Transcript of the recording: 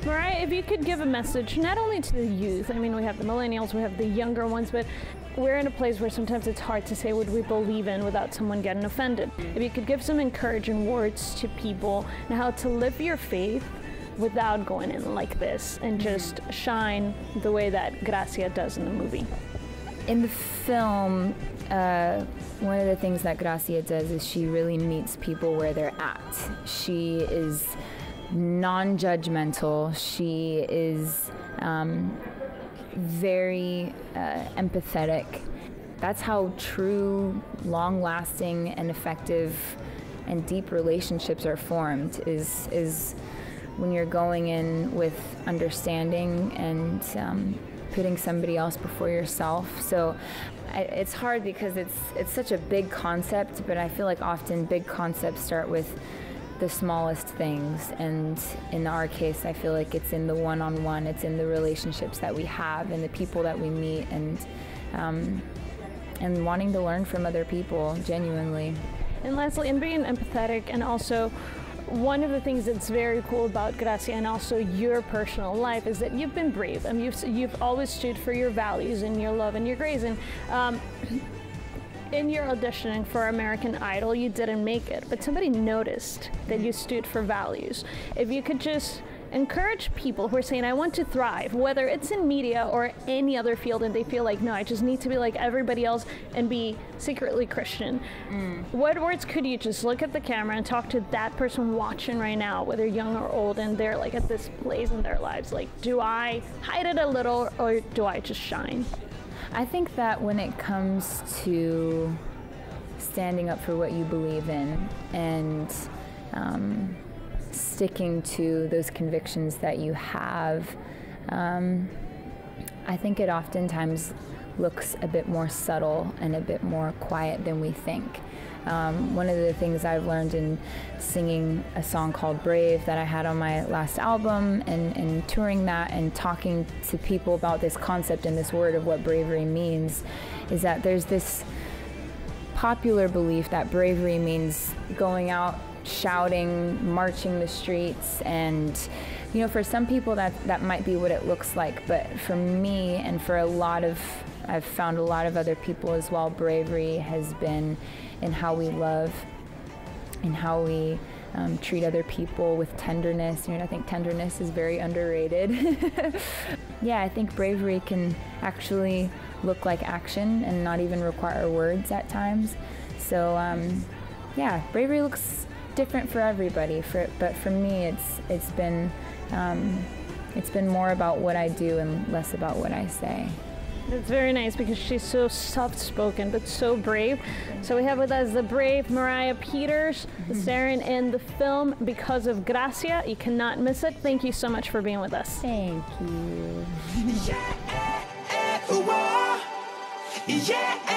Moriah, if you could give a message, not only to the youth, I mean, we have the millennials, we have the younger ones, but we're in a place where sometimes it's hard to say what we believe in without someone getting offended. If you could give some encouraging words to people on how to live your faith without going in like this and just shine the way that Grácia does in the movie. In the film, one of the things that Grácia does is she really meets people where they're at. She is non-judgmental. She is very empathetic. That's how true, long-lasting, and effective and deep relationships are formed, is when you're going in with understanding and putting somebody else before yourself. So it's hard because it's such a big concept, but I feel like often big concepts start with the smallest things, and in our case I feel like it's in the one-on-one, it's in the relationships that we have and the people that we meet, and wanting to learn from other people genuinely. And lastly, and being empathetic, and also one of the things that's very cool about Grácia and also your personal life is that you've been brave, and you've always stood for your values and your love and your grace. And in your auditioning for American Idol, you didn't make it, but somebody noticed that you stood for values. If you could just encourage people who are saying, I want to thrive, whether it's in media or any other field, and they feel like, no, I just need to be like everybody else and be secretly Christian. What words could you just look at the camera and talk to that person watching right now, whether young or old, and they're like at this place in their lives, like, do I hide it a little or do I just shine? I think that when it comes to standing up for what you believe in and sticking to those convictions that you have, I think it oftentimes looks a bit more subtle and a bit more quiet than we think. One of the things I've learned in singing a song called Brave that I had on my last album, and touring that and talking to people about this concept and this word of what bravery means, is that there's this popular belief that bravery means going out shouting, marching the streets, and you know, for some people that might be what it looks like, but for me and for I've found a lot of other people as well, bravery has been in how we love, in how we treat other people with tenderness. You know, I think tenderness is very underrated. Yeah, I think bravery can actually look like action and not even require words at times. So yeah, bravery looks different for everybody, but for me it's been more about what I do and less about what I say. That's very nice, because she's so soft-spoken but so brave. So we have with us the brave Moriah Peters, starring in the film Because of Grácia. You cannot miss it. Thank you so much for being with us. Thank you. Yeah.